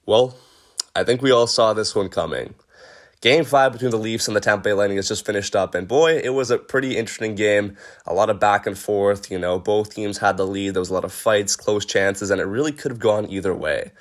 Well, I think we all saw this one coming. Game 5 between the Leafs and the Tampa Bay Lightning has just finished up, and boy, it was a pretty interesting game. A lot of back and forth, both teams had the lead. There was a lot of fights, close chances, and it really could have gone either way.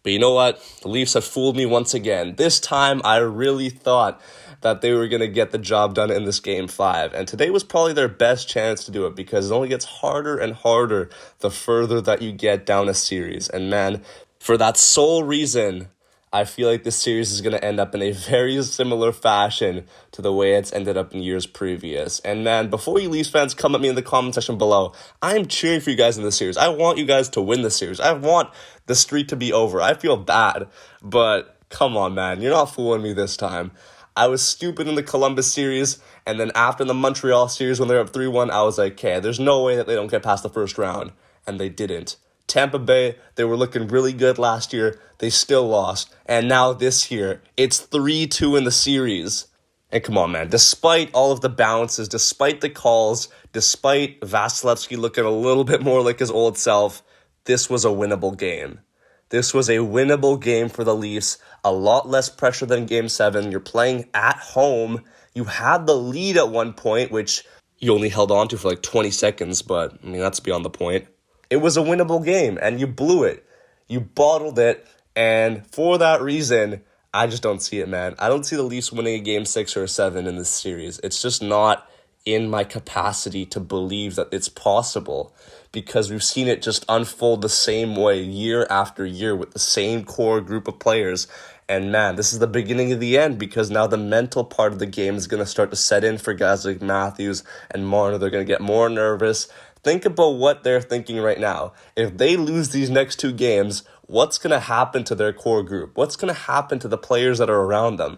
But you know what? The Leafs have fooled me once again. This time, I really thought that they were going to get the job done in this Game 5, and today was probably their best chance to do it because it only gets harder and harder the further that you get down a series. And man, for that sole reason, I feel like this series is going to end up in a very similar fashion to the way it's ended up in years previous. And man, before you Leafs fans come at me in the comment section below, I'm cheering for you guys in this series. I want you guys to win this series. I want the streak to be over. I feel bad, but come on, man. You're not fooling me this time. I was stupid in the Columbus series, and then after the Montreal series when they were up 3-1, I was like, okay, there's no way that they don't get past the first round, and they didn't. Tampa Bay, they were looking really good last year. They still lost. And now this year, it's 3-2 in the series. And come on, man. Despite all of the bounces, despite the calls, despite Vasilevsky looking a little bit more like his old self, this was a winnable game. This was a winnable game for the Leafs. A lot less pressure than Game 7. You're playing at home. You had the lead at one point, which you only held on to for like 20 seconds. But, that's beyond the point. It was a winnable game, and you blew it. You bottled it, and for that reason, I just don't see it, man. I don't see the Leafs winning a Game 6 or a 7 in this series. It's just not in my capacity to believe that it's possible because we've seen it just unfold the same way year after year with the same core group of players. And man, this is the beginning of the end because now the mental part of the game is going to start to set in for guys like Mathews and Marner. They're going to get more nervous. Think about what they're thinking right now. If they lose these next 2 games, what's going to happen to their core group? What's going to happen to the players that are around them?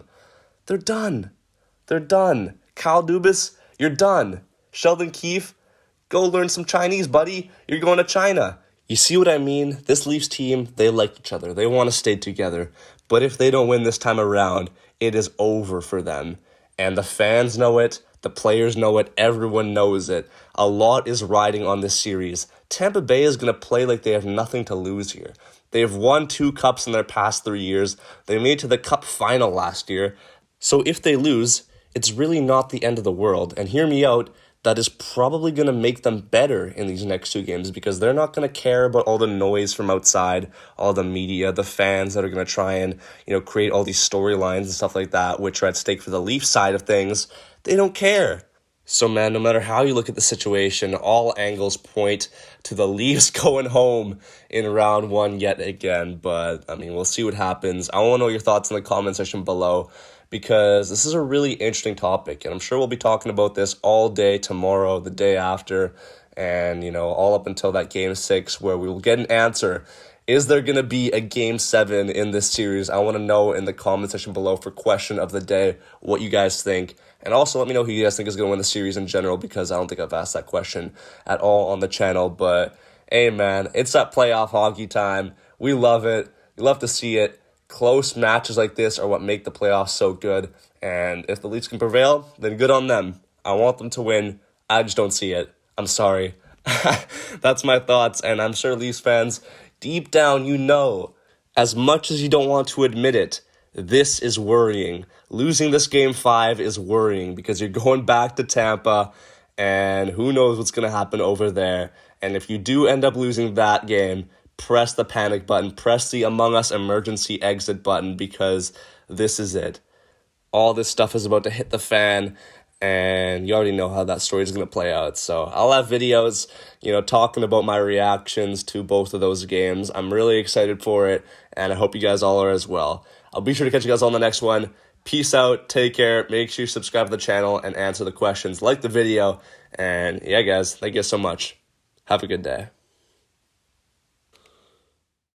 They're done. They're done. Kyle Dubas, you're done. Sheldon Keefe, go learn some Chinese, buddy. You're going to China. You see what I mean? This Leafs team, they like each other. They want to stay together. But if they don't win this time around, it is over for them. And the fans know it. The players know it. Everyone knows it. A lot is riding on this series. Tampa Bay is going to play like they have nothing to lose here. They've won 2 cups in their past 3 years. They made it to the cup final last year. So if they lose, it's really not the end of the world. And hear me out, that is probably going to make them better in these next 2 games because they're not going to care about all the noise from outside, all the media, the fans that are going to try and, create all these storylines and stuff like that, which are at stake for the Leafs side of things. They don't care. So, man, no matter how you look at the situation, all angles point to the Leafs going home in round 1 yet again. But, we'll see what happens. I want to know your thoughts in the comment section below because this is a really interesting topic. And I'm sure we'll be talking about this all day tomorrow, the day after, and, all up until that Game 6 where we will get an answer. Is there going to be a Game 7 in this series? I want to know in the comment section below for question of the day what you guys think. And also let me know who you guys think is going to win the series in general because I don't think I've asked that question at all on the channel. But, hey, man, it's that playoff hockey time. We love it. We love to see it. Close matches like this are what make the playoffs so good. And if the Leafs can prevail, then good on them. I want them to win. I just don't see it. I'm sorry. That's my thoughts. And I'm sure Leafs fans, deep down, as much as you don't want to admit it, this is worrying. Losing this Game 5 is worrying because you're going back to Tampa and who knows what's going to happen over there. And if you do end up losing that game, press the panic button, press the Among Us emergency exit button because this is it. All this stuff is about to hit the fan and you already know how that story is going to play out. So I'll have videos, talking about my reactions to both of those games. I'm really excited for it and I hope you guys all are as well. I'll be sure to catch you guys on the next one. Peace out. Take care. Make sure you subscribe to the channel and answer the questions. Like the video. And yeah, guys, thank you so much. Have a good day.